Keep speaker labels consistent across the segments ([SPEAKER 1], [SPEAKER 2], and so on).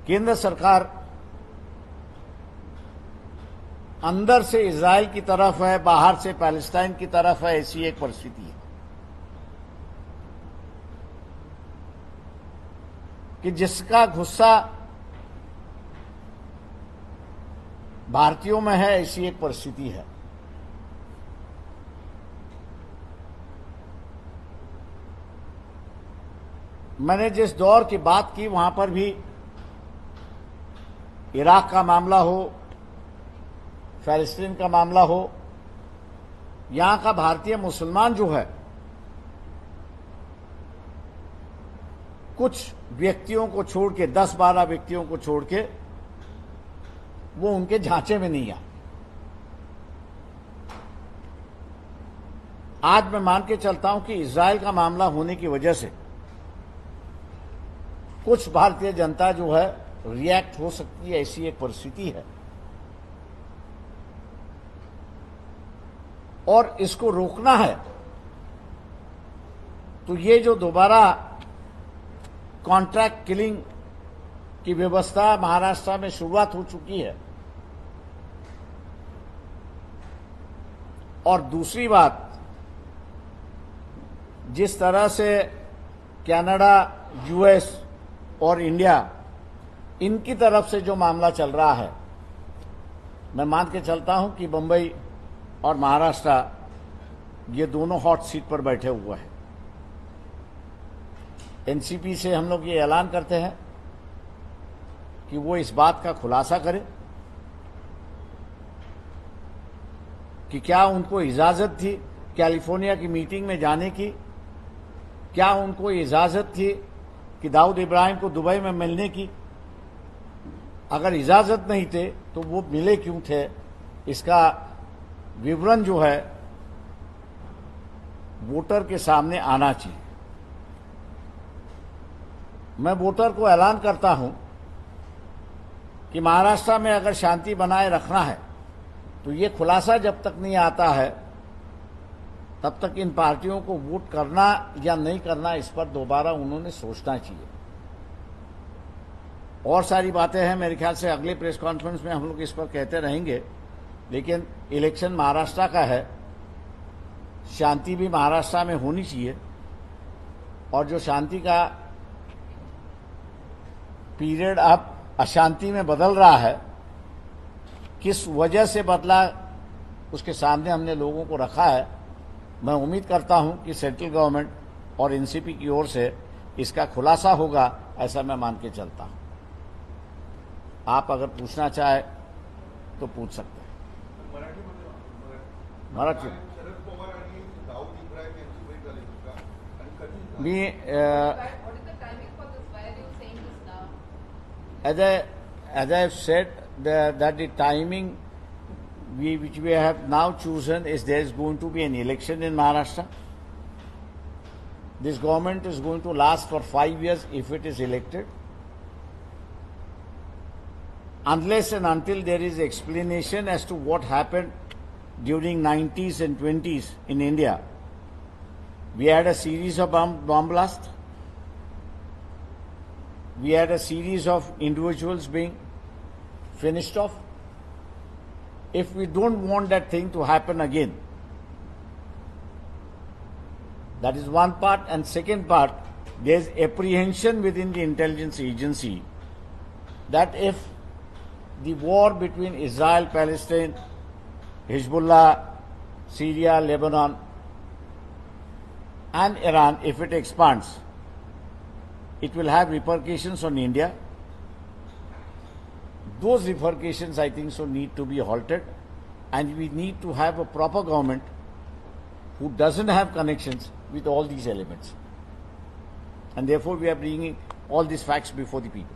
[SPEAKER 1] केंद्र सरकार अंदर से इजराइल की तरफ है, बाहर से पैलेस्टाइन की तरफ है, ऐसी एक परिस्थिति है कि जिसका गुस्सा भारतीयों में है, ऐसी एक परिस्थिति है। मैंने जिस दौर की बात की वहां पर भी इराक का मामला हो, फलस्तीन का मामला हो, यहां का भारतीय मुसलमान जो है कुछ व्यक्तियों को छोड़ के, 10-12 व्यक्तियों को छोड़ के, वो उनके झांचे में नहीं आ। आज मैं मान के चलता हूं कि इजराइल का मामला होने की वजह से कुछ भारतीय जनता जो है रिएक्ट हो सकती है, ऐसी एक परिस्थिति है। और इसको रोकना है तो ये जो दोबारा कॉन्ट्रैक्ट किलिंग की व्यवस्था महाराष्ट्र में शुरुआत हो चुकी है। और दूसरी बात, जिस तरह से कनाडा, यूएस और इंडिया, इनकी तरफ से जो मामला चल रहा है, मैं मान के चलता हूं कि बंबई और महाराष्ट्र ये दोनों हॉट सीट पर बैठे हुए हैं। एनसीपी से हम लोग ये ऐलान करते हैं कि वो इस बात का खुलासा करे कि क्या उनको इजाजत थी कैलिफोर्निया की मीटिंग में जाने की, क्या उनको इजाजत थी कि दाऊद इब्राहिम को दुबई में मिलने की। अगर इजाजत नहीं थे तो वो मिले क्यों थे, इसका विवरण जो है वोटर के सामने आना चाहिए। मैं वोटर को ऐलान करता हूं कि महाराष्ट्र में अगर शांति बनाए रखना है तो ये खुलासा जब तक नहीं आता है तब तक इन पार्टियों को वोट करना या नहीं करना, इस पर दोबारा उन्होंने सोचना चाहिए। और सारी बातें हैं, मेरे ख्याल से अगले प्रेस कॉन्फ्रेंस में हम लोग इस पर कहते रहेंगे। लेकिन इलेक्शन महाराष्ट्र का है, शांति भी महाराष्ट्र में होनी चाहिए। और जो शांति का पीरियड अब अशांति में बदल रहा है, किस वजह से बदला, उसके सामने हमने लोगों को रखा है। मैं उम्मीद करता हूं कि सेंट्रल गवर्नमेंट और एनसीपी की ओर से इसका खुलासा होगा, ऐसा मैं मान के चलता हूं। आप अगर पूछना चाहे तो पूछ सकते हैं। मराठी मी as I have said that the timing which we have now chosen is there is going to be an election in Maharashtra. This government is going to last for 5 years if it is elected. Unless and until there is explanation as to what happened during 90s and 20s in India. We had a series of bomb blasts. We had a series of individuals being finished off. If we don't want that thing to happen again, that is one part. And second part, there is apprehension within the intelligence agency that if the war between Israel, Palestine, Hezbollah, Syria, Lebanon and Iran, if it expands, it will have repercussions on India. Those repercussions, I think so, need to be halted, and we need to have a proper government who doesn't have connections with all these elements. And therefore, we are bringing all these facts before the people.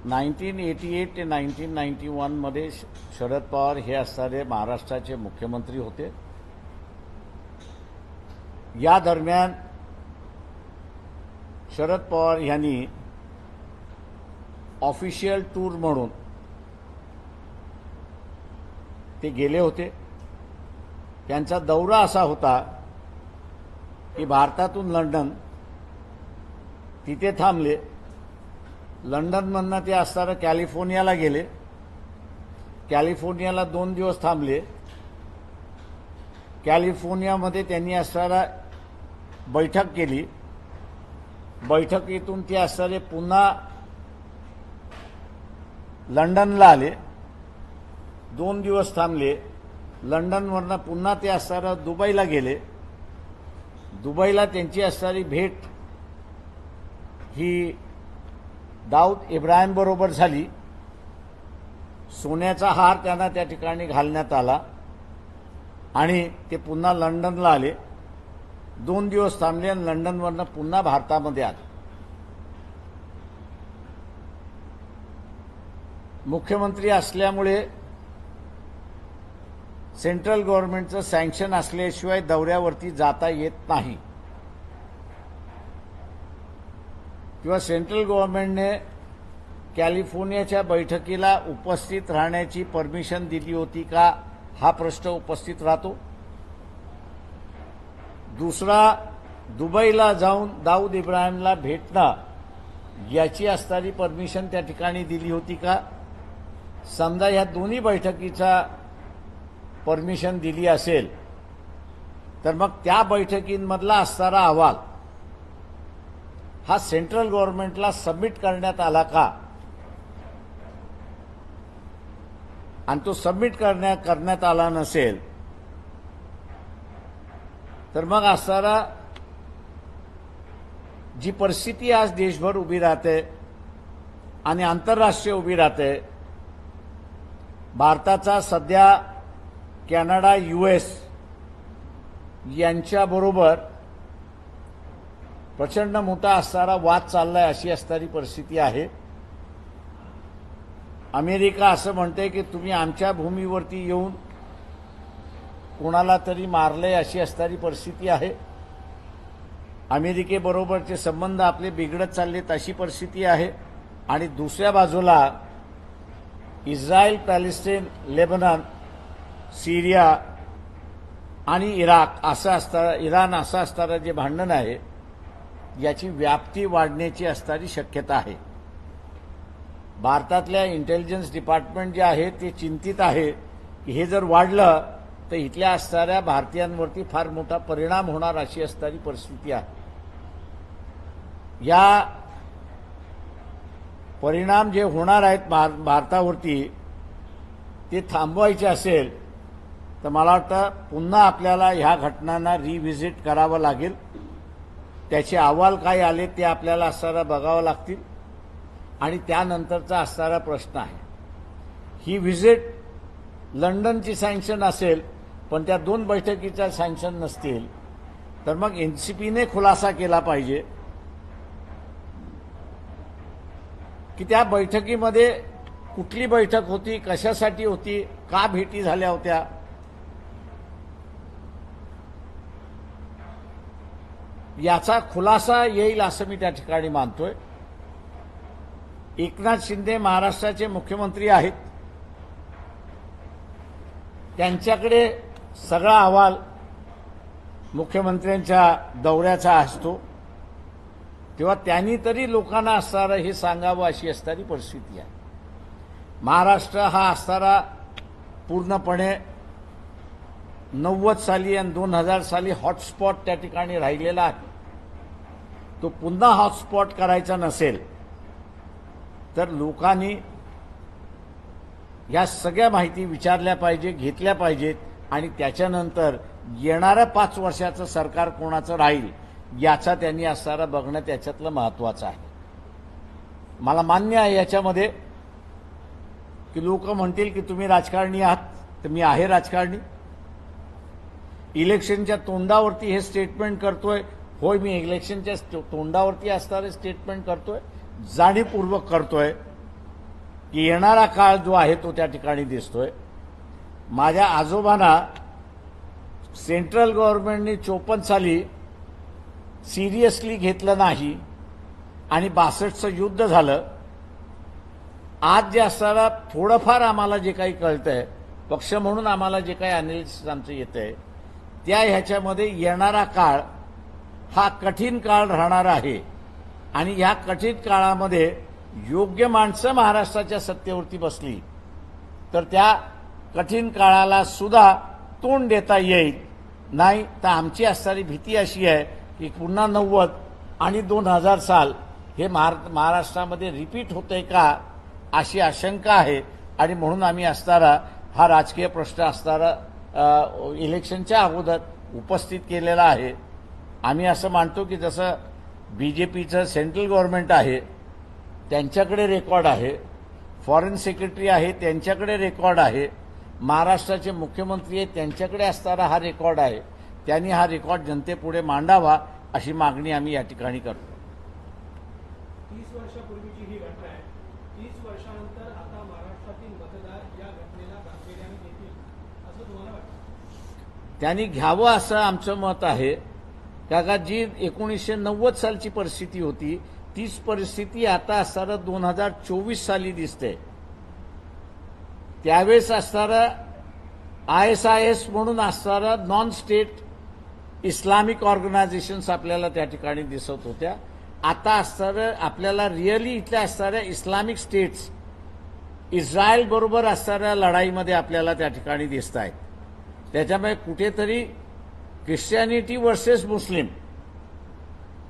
[SPEAKER 1] In 1988 ते 1991 मध्ये शरद पवार हे असणारे महाराष्ट्राचे मुख्यमंत्री होते। या दरम्यान शरद पवार यांनी ऑफिशियल टूर म्हणून ते गेले होते. त्यांचा दौरा असा होता की भारतातून लंडन, तिथे थांबले. लंडनमधनं ते असताना कॅलिफोर्नियाला गेले. कॅलिफोर्नियाला 2 दिवस थांबले. कॅलिफोर्नियामध्ये त्यांनी असताना बैठक केली. बैठकीतून ते असताना पुन्हा लंडनला आले. 2 दिवस थांबले. लंडनवरनं पुन्हा ते असताना दुबईला गेले. दुबईला त्यांची असणारी भेट ही दाऊद इब्राहिम बरोबर झाली. सोन्याचा हार त्यांना त्या ठिकाणी घालण्यात आला आणि ते पुन्हा लंडनला आले. 2 दिवस थांबले आणि लंडनवरनं पुन्हा भारतामध्ये आले. मुख्यमंत्री असल्यामुळे सेंट्रल गव्हर्नमेंटचं सँक्शन असल्याशिवाय दौऱ्यावरती जाता येत नाही किंवा सेंट्रल गव्हर्नमेंटने कॅलिफोर्नियाच्या बैठकीला उपस्थित राहण्याची परमिशन दिली होती का, हा प्रश्न उपस्थित राहतो. दुसरा, दुबईला जाऊन दाऊद इब्राहिमला भेटणं याची असणारी परमिशन त्या ठिकाणी दिली होती का. समजा या दोन्ही बैठकीचा परमिशन दिली असेल तर मग त्या बैठकींमधला असणारा अहवाल हा सेंट्रल गव्हर्नमेंटला सबमिट करण्यात आला का, आणि तो सबमिट करण्यात आला नसेल तर मग असणारा जी परिस्थिती आज देशभर उभी राहते आणि आंतरराष्ट्रीय उभी राहते, भारताचा सध्या कॅनडा, US यांच्याबरोबर प्रचंड मोठा असणारा वाद चाललाय, अशी असणारी परिस्थिती आहे. अमेरिका असं म्हणते की तुम्ही आमच्या भूमीवरती येऊन कोणाला तरी मारलंय, अशी असणारी परिस्थिती आहे. अमेरिकेबरोबरचे संबंध आपले बिघडत चाललेत, अशी परिस्थिती आहे. आणि दुसऱ्या बाजूला इस्रायल, पॅलेस्टाईन, लेबनॉन, सीरिया आणि इराण असं असणारं जे भांडण आहे याची व्याप्ती वाढण्याची असणारी शक्यता आहे. भारतातल्या इंटेलिजन्स डिपार्टमेंट जे आहे ते चिंतित आहे की हे जर वाढलं तर इथल्या असणाऱ्या भारतीयांवरती फार मोठा परिणाम होणार, अशी असणारी परिस्थिती आहे. या परिणाम जे होणार आहेत भारतावरती ते थांबवायचे असेल तर मला वाटतं पुन्हा आपल्याला ह्या घटनांना रिव्हिजिट करावं लागेल. त्याचे अहवाल काय आले ते आपल्याला असणारा बघावं लागतील आणि त्यानंतरचा असणारा प्रश्न आहे. ही व्हिजिट लंडनची सँक्शन असेल पण त्या 2 बैठकीच्या सँक्शन नसतील तर मग NCPने खुलासा केला पाहिजे की त्या बैठकीमध्ये कुठली बैठक होती, कशासाठी होती, का भेटी झाल्या होत्या. याचा खुलासा येईल असं मी त्या ठिकाणी मानतोय. एकनाथ शिंदे महाराष्ट्राचे मुख्यमंत्री आहेत. त्यांच्याकडे सगळा अहवाल मुख्यमंत्र्यांच्या दौऱ्याचा असतो, तेव्हा त्यांनी तरी लोकांना असणारं हे सांगावं, अशी असणारी परिस्थिती आहे. महाराष्ट्र हा असणारा पूर्णपणे 90 साली आणि 2000 साली हॉटस्पॉट त्या ठिकाणी राहिलेला आहे. तो पुन्हा हॉटस्पॉट करायचा नसेल तर लोकांनी या सगळ्या माहिती विचारल्या पाहिजे, घेतल्या पाहिजेत आणि त्याच्यानंतर येणाऱ्या 5 वर्षाचं सरकार कोणाचं राहील याचा त्यांनी असणारा बघणं त्याच्यातलं महत्त्वाचं आहे. मला मान्य आहे याच्यामध्ये की लोक म्हणतील की तुम्ही राजकारणी आहात, तर मी आहे राजकारणी. इलेक्शनच्या तोंडावरती हे स्टेटमेंट करतोय. होय, मी इलेक्शनच्या तोंडावरती असणारे स्टेटमेंट करतोय, जाणीवपूर्वक करतोय की येणारा काळ जो आहे तो त्या ठिकाणी दिसतोय. माझ्या आजोबांना सेंट्रल गव्हर्नमेंटने 54 साली सिरियसली घेतलं नाही आणि 62चं युद्ध झालं आज जे असताना थोडंफार आम्हाला जे काही कळतंय, पक्ष म्हणून आम्हाला जे काही अनालिसिस आमचं येतंय, त्या ह्याच्यामध्ये येणारा काळ हा कठीण काळ राहणार आहे आणि या कठीण काळामध्ये योग्य माणसं महाराष्ट्राच्या सत्तेवरती बसली तर त्या कठीण काळाला सुद्धा तोंड देता येईल. नाही तर आमची असणारी भीती अशी आहे की पुन्हा 90 आणि 2000 साल हे महाराष्ट्रामध्ये रिपीट होतंय का अशी आशंका आहे आणि म्हणून आम्ही असणारा हा राजकीय प्रश्न असणारा इलेक्शनच्या अगोदर उपस्थित केलेला आहे. आम्ही असं मानतो की जसं बीजेपीचं सेंट्रल गव्हर्नमेंट आहे त्यांच्याकडे रेकॉर्ड आहे, फॉरेन सेक्रेटरी आहे त्यांच्याकडे रेकॉर्ड आहे, महाराष्ट्राचे मुख्यमंत्री आहेत त्यांच्याकडे असणारा हा रेकॉर्ड आहे. त्यांनी हा रेकॉर्ड जनतेपुढे मांडावा अशी मागणी आम्ही या ठिकाणी करतो.
[SPEAKER 2] 30 वर्षापूर्वीची ही घटना आहे. 30 वर्षानंतर आता महाराष्ट्रातील मतदार या घटनेला गांभीर्याने घेतील असं तुम्हाला वाटतं?
[SPEAKER 1] त्यांनी घ्यावं असं आमचं मत आहे. काका जी 1990 सालची परिस्थिती होती तीच परिस्थिती आता असणारं 2024 साली दिसते. त्यावेळेस असणारं ISIS म्हणून असणारं नॉन स्टेट इस्लामिक ऑर्गनायझेशन्स आपल्याला त्या ठिकाणी दिसत होत्या. आता असणारं आपल्याला रिअली इथल्या असणाऱ्या इस्लामिक स्टेट्स इस्रायल बरोबर असणाऱ्या लढाईमध्ये आपल्याला त्या ठिकाणी दिसत आहेत. त्याच्यामुळे कुठेतरी ख्रिश्चॅनिटी वर्सेस मुस्लिम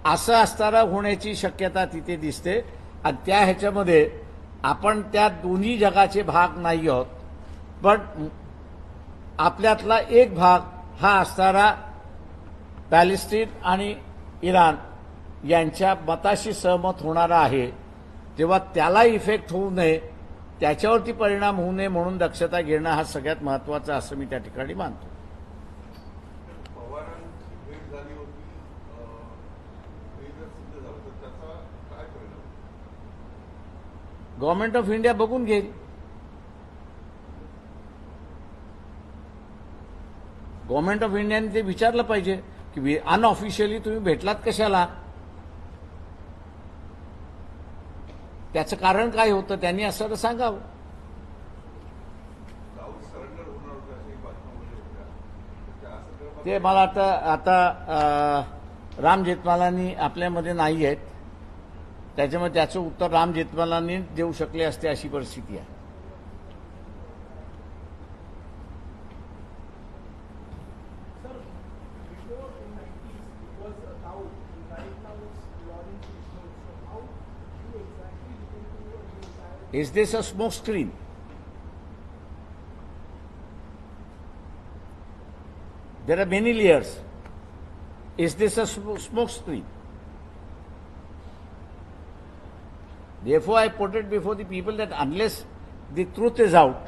[SPEAKER 1] असं असताना होण्याची शक्यता तिथे दिसते आणि त्या ह्याच्यामध्ये आपण त्या दोन्ही जगाचे भाग नाही आहोत, पण आपल्यातला एक भाग हा असणारा पॅलेस्टीन आणि इराण यांच्या मताशी सहमत होणारा आहे. तेव्हा त्याला इफेक्ट होऊ नये, त्याच्यावरती परिणाम होऊ नये म्हणून दक्षता घेणं हा सगळ्यात महत्वाचा असं मी त्या ठिकाणी मानतो. गव्हर्नमेंट ऑफ इंडिया बघून घेईल. गव्हर्नमेंट ऑफ इंडियाने ते विचारलं पाहिजे की अनऑफिशियली तुम्ही भेटलात कशाला, त्याचं कारण काय होतं त्यांनी असं सांगावं. ते मला आता राम जेठमलानी आपल्यामध्ये नाही आहेत, त्याच्यामुळे त्याचं उत्तर राम जेठमलानी देऊ शकले असते अशी परिस्थिती आहे. Is this a smoke screen? There are many layers. Is this a smoke screen? Therefore, I put it before the people that unless the truth is out,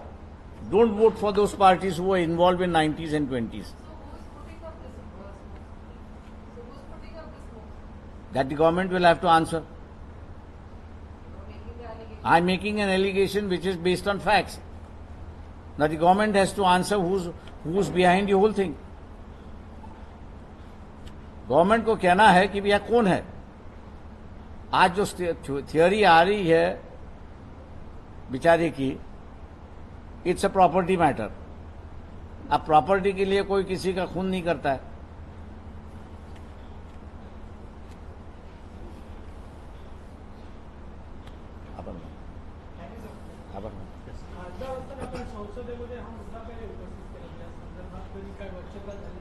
[SPEAKER 1] don't vote for those parties who were involved in 90s and 20s.
[SPEAKER 3] So who's putting up this smoke? So who's putting up this smoke?
[SPEAKER 1] That the government will have to answer.
[SPEAKER 3] Making the allegation.
[SPEAKER 1] I'm making an allegation which is based on facts. Now the government has to answer who's behind the whole thing. Government को कहना है कि भैया कौन है. आज जो theory आ रही है बेचारे की, इट्स अ प्रॉपर्टी मैटर. अब प्रॉपर्टी के लिए कोई किसी का खून नहीं करता है.
[SPEAKER 2] खासदार असताना आपण संसदेमध्ये हा मुद्दा काही उपस्थित केला, या संदर्भात कधी काय वक्तव्य झालं?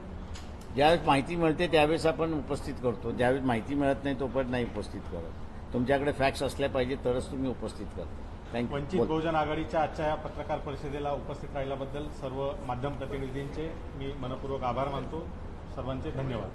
[SPEAKER 1] ज्यावेळेस माहिती मिळते त्यावेळेस आपण उपस्थित करतो, ज्यावेळेस माहिती मिळत नाही तोपर्यंत नाही उपस्थित करत. तुमच्याकडे फॅक्ट्स असल्या पाहिजे तरच तुम्ही उपस्थित करता.
[SPEAKER 4] वंचित
[SPEAKER 1] थँक्यू.
[SPEAKER 4] बहुजन आघाडीच्या आजच्या या पत्रकार परिषदेला उपस्थित राहिल्याबद्दल सर्व माध्यम प्रतिनिधींचे मी मनपूर्वक आभार मानतो. सर्वांचे धन्यवाद.